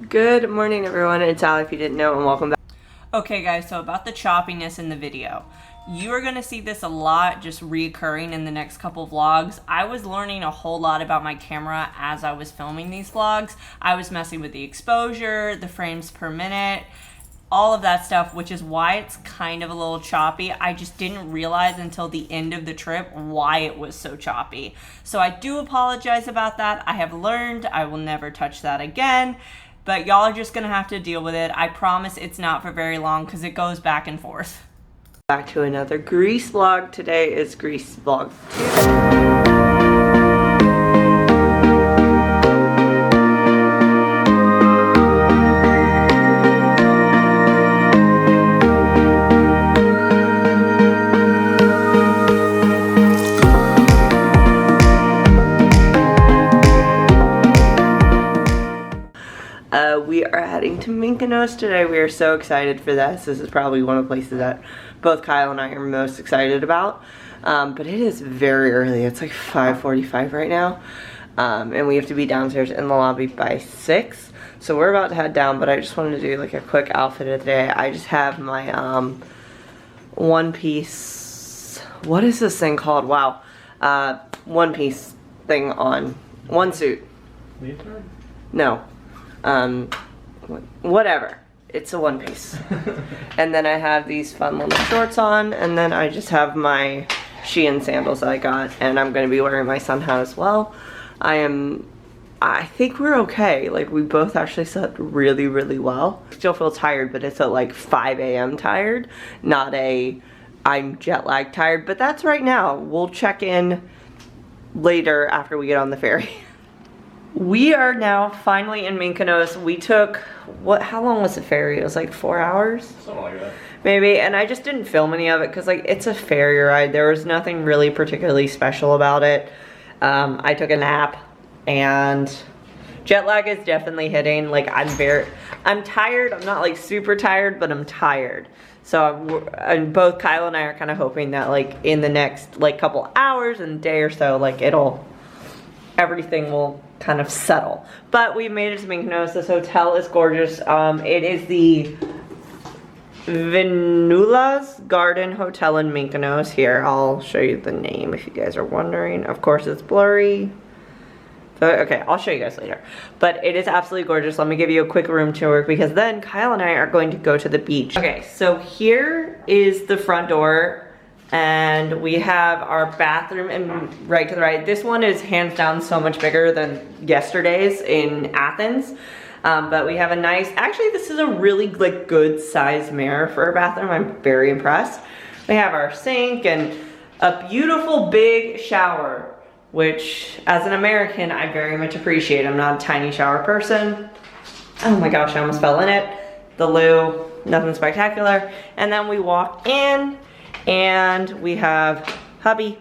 Good morning, everyone. It's Al, if you didn't know, and welcome back. Okay guys, so about the choppiness in the video. You are going to see this a lot just reoccurring in the next couple vlogs. I was learning a whole lot about my camera as I was filming these vlogs. I was messing with the exposure, the frames per minute, all of that stuff, which is why it's kind of a little choppy. I just didn't realize until the end of the trip why it was so choppy. So I do apologize about that. I have learned. I will never touch that again. But y'all are just gonna have to deal with it. I promise it's not for very long because it goes back and forth. Back to another Greece vlog. Today is Greece vlog 2. We are heading to Mykonos today. We are so excited for this. This is probably one of the places that both Kyle and I are most excited about. But it is very early. It's like 5:45 right now. And we have to be downstairs in the lobby by 6. So we're about to head down, but I just wanted to do like a quick outfit of the day. I just have my one piece, what is this thing called? Wow. One piece thing on. One suit. Leotard? No. Whatever. It's a one piece. And then I have these fun little shorts on, and then I just have my Shein sandals that I got, and I'm going to be wearing my sun hat as well. I think we're okay. Like, we both actually slept really, really well. Still feel tired, but it's at like 5 a.m. tired, not I'm jet lag tired, but that's right now. We'll check in later after we get on the ferry. We are now finally in Mykonos. We took, how long was the ferry? It was like 4 hours? Something like that. Maybe, and I just didn't film any of it because like it's a ferry ride. There was nothing really particularly special about it. I took a nap, and jet lag is definitely hitting. Like I'm tired. I'm not like super tired, but I'm tired. So and both Kyle and I are kind of hoping that like in the next like couple hours and day or so, like everything will kind of settle. But we made it to Mykonos. This hotel is gorgeous. It is the Venula's Garden Hotel in Mykonos. Here, I'll show you the name if you guys are wondering. Of course, it's blurry. Okay, I'll show you guys later. But it is absolutely gorgeous. Let me give you a quick room tour because then Kyle and I are going to go to the beach. Okay, so here is the front door. And we have our bathroom and right to the right. This one is hands down so much bigger than yesterday's in Athens. But we have a nice, actually this is a really like good size mirror for a bathroom. I'm very impressed. We have our sink and a beautiful big shower, which as an American, I very much appreciate. I'm not a tiny shower person. Oh my gosh, I almost fell in it. The loo, nothing spectacular. And then we walk in, and we have hubby,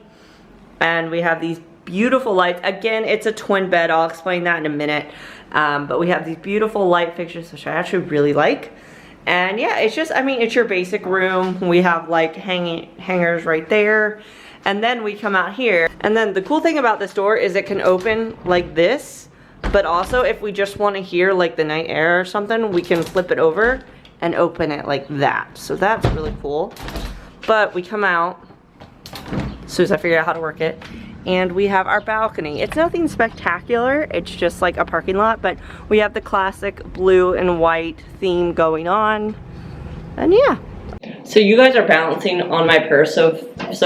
and we have these beautiful lights. Again, it's a twin bed. I'll explain that in a minute. But we have these beautiful light fixtures, which I actually really like. And yeah, it's just, I mean, it's your basic room. We have like hangers right there. And then we come out here. And then the cool thing about this door is it can open like this. But also if we just want to hear like the night air or something, we can flip it over and open it like that. So that's really cool. But we come out as soon as I figure out how to work it, and we have our balcony. It's nothing spectacular, it's just like a parking lot, but we have the classic blue and white theme going on, and yeah. So you guys are balancing on my purse so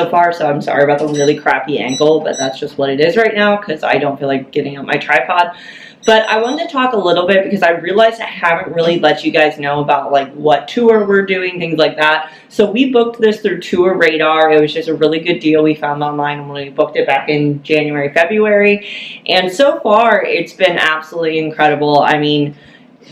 far, so I'm sorry about the really crappy angle, but that's just what it is right now because I don't feel like getting out my tripod. But I wanted to talk a little bit because I realized I haven't really let you guys know about like what tour we're doing, things like that. So we booked this through Tour Radar. It was just a really good deal we found online when we booked it back in January, February. And so far, it's been absolutely incredible. I mean,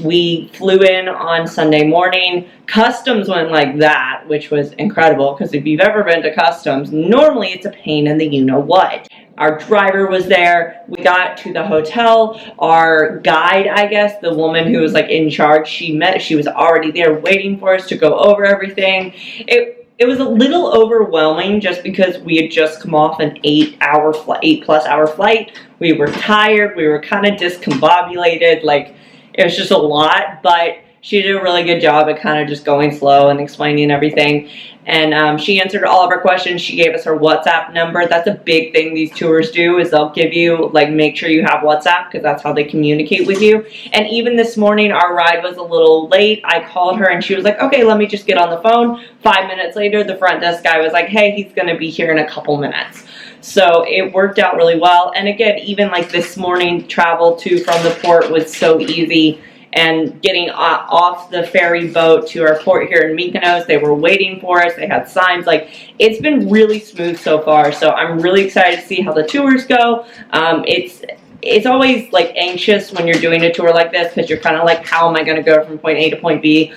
we flew in on Sunday morning. Customs went like that, which was incredible because if you've ever been to customs, normally it's a pain in the you-know-what. Our driver was there. We got to the hotel. Our guide, I guess, the woman who was like in charge, she was already there waiting for us to go over everything. It was a little overwhelming just because we had just come off an 8+ hour flight. We were tired. We were kind of discombobulated. Like, It was just a lot, but she did a really good job at kind of just going slow and explaining everything. And she answered all of our questions. She gave us her WhatsApp number. That's a big thing these tours do, is they'll give you, like, make sure you have WhatsApp, because that's how they communicate with you. And even this morning, our ride was a little late. I called her and she was like, okay, let me just get on the phone. 5 minutes later, the front desk guy was like, hey, he's going to be here in a couple minutes. So it worked out really well. And again, even like this morning, travel to from the port was so easy. And getting off the ferry boat to our port here in Mykonos, they were waiting for us. They had signs. Like, it's been really smooth so far. So I'm really excited to see how the tours go. It's always like anxious when you're doing a tour like this, because you're kind of like, how am I going to go from point A to point B?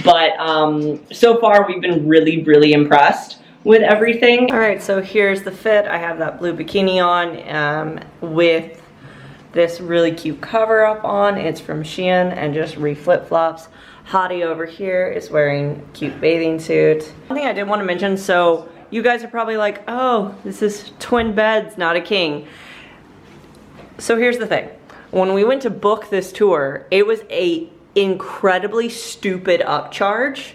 But so far we've been really, really impressed with everything. All right, so here's the fit. I have that blue bikini on with this really cute cover up on. It's from Shein and just flip-flops. Hottie over here is wearing a cute bathing suit. One thing I did want to mention, so you guys are probably like, oh, this is twin beds, not a king. So here's the thing. When we went to book this tour, it was a incredibly stupid upcharge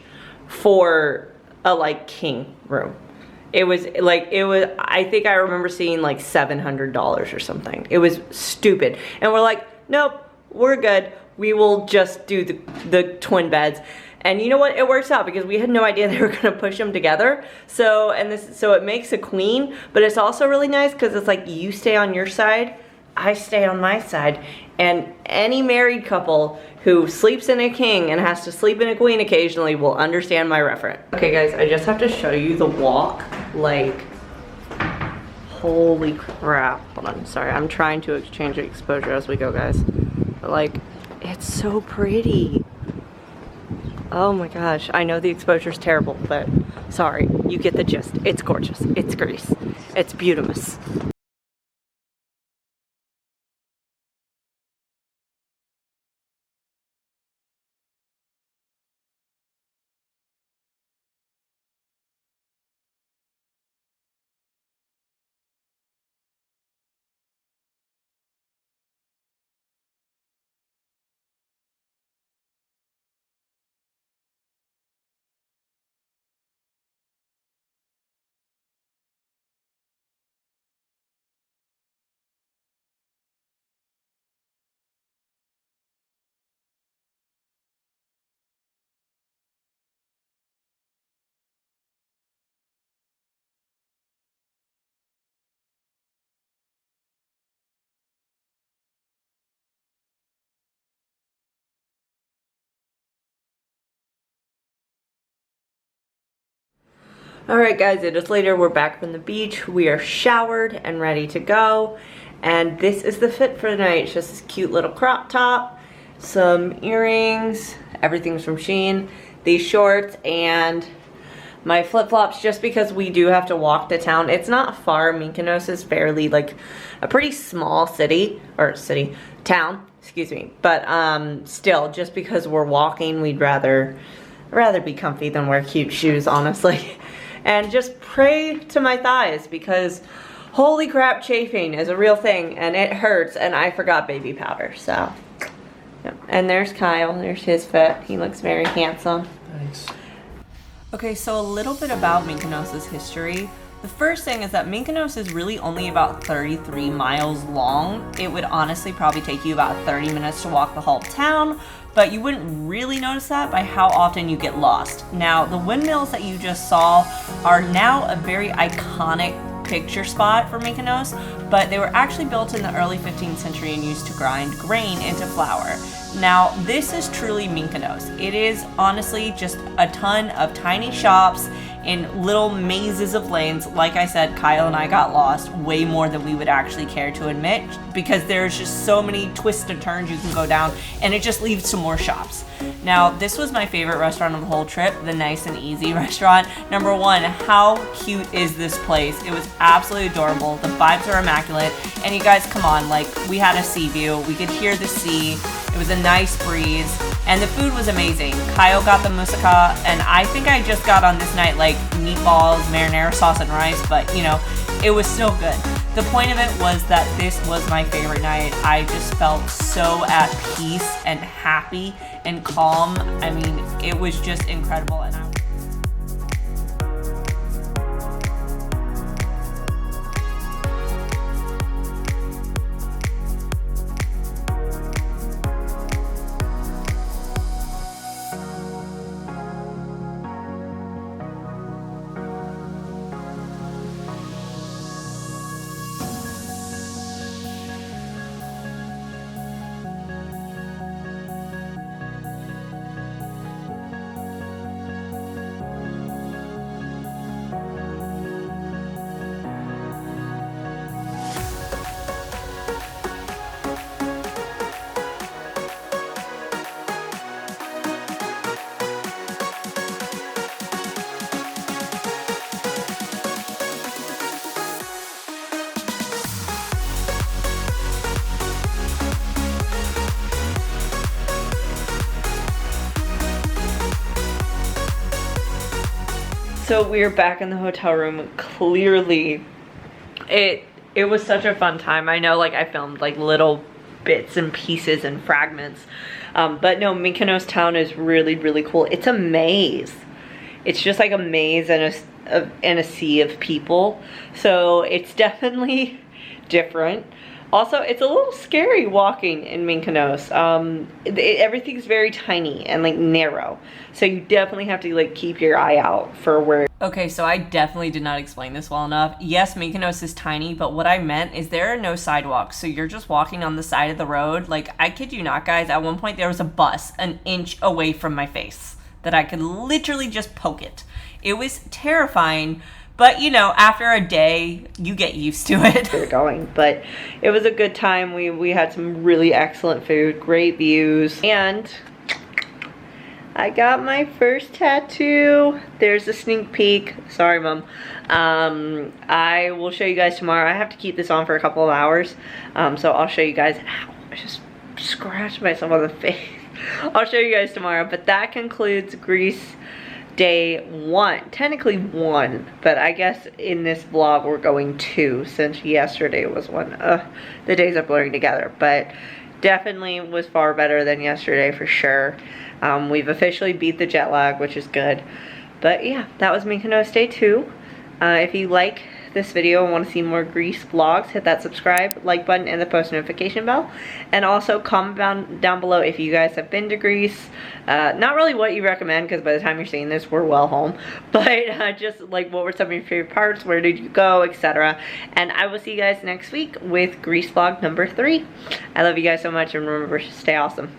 for a like king room. It was, I think I remember seeing like $700 or something. It was stupid. And we're like, nope, we're good. We will just do the twin beds. And you know what? It works out because we had no idea they were gonna push them together. So it makes a queen, but it's also really nice because it's like you stay on your side, I stay on my side. And any married couple who sleeps in a king and has to sleep in a queen occasionally will understand my reference. Okay guys, I just have to show you the walk. Like, holy crap. Hold on, sorry, I'm trying to exchange exposure as we go, guys. But like, it's so pretty. Oh my gosh, I know the exposure's terrible, but sorry, you get the gist. It's gorgeous, it's Greece, it's beautimous. Alright guys, it is later. We're back from the beach. We are showered and ready to go. And this is the fit for tonight. It's just this cute little crop top, some earrings, everything's from Shein, these shorts, and my flip-flops, just because we do have to walk to town. It's not far. Mykonos is fairly like a pretty small town, excuse me. But still, just because we're walking, we'd rather be comfy than wear cute shoes, honestly. And just pray to my thighs, because holy crap, chafing is a real thing and it hurts, and I forgot baby powder. So yeah. And there's Kyle, there's his fit. He looks very handsome. Thanks. Okay, so a little bit about Mykonos' history. The first thing is that Mykonos is really only about 33 miles long. It would honestly probably take you about 30 minutes to walk the whole town, but you wouldn't really notice that by how often you get lost. Now, the windmills that you just saw are now a very iconic picture spot for Mykonos, but they were actually built in the early 15th century and used to grind grain into flour. Now, this is truly Mykonos. It is honestly just a ton of tiny shops in little mazes of lanes. Like I said, Kyle and I got lost way more than we would actually care to admit, because there's just so many twists and turns you can go down, and it just leads to more shops. Now, this was my favorite restaurant of the whole trip, the Nice and Easy restaurant. Number one, how cute is this place? It was absolutely adorable. The vibes are immaculate. And you guys, come on, like, we had a sea view. We could hear the sea. It was a nice breeze. And the food was amazing. Kyle got the moussaka, and I think I just got on this night like meatballs, marinara sauce, and rice, but you know, it was still good. The point of it was that this was my favorite night. I just felt so at peace and happy and calm. I mean, it was just incredible. And so we're back in the hotel room. Clearly, it was such a fun time. I know, like, I filmed like little bits and pieces and fragments, but no, Mykonos town is really, really cool. It's a maze. It's just like a maze and a sea of people. So it's definitely different. Also, it's a little scary walking in Mykonos. Everything's very tiny and like narrow. So you definitely have to like keep your eye out for where. okay, so I definitely did not explain this well enough. Yes, Mykonos is tiny, but what I meant is there are no sidewalks. So you're just walking on the side of the road. Like, I kid you not, guys, at one point there was a bus an inch away from my face that I could literally just poke it. It was terrifying. But, you know, after a day, you get used to it. We're going, but it was a good time. We had some really excellent food, great views, and I got my first tattoo. There's a sneak peek. Sorry, Mom. I will show you guys tomorrow. I have to keep this on for a couple of hours, so I'll show you guys. Ow, I just scratched myself on the face. I'll show you guys tomorrow, but that concludes Greece day 1, technically 1, but I guess in this vlog we're going 2 since yesterday was 1. The days are blurring together, but definitely was far better than yesterday for sure. We've officially beat the jet lag, which is good. But yeah, that was Mykonos day 2. If you like this video and want to see more Greece vlogs, hit that subscribe, like button, and the post notification bell. And also comment down below if you guys have been to Greece. Not really what you recommend, because by the time you're seeing this, we're well home. But just like, what were some of your favorite parts? Where did you go? Etc. And I will see you guys next week with Greece vlog number 3. I love you guys so much, and remember to stay awesome.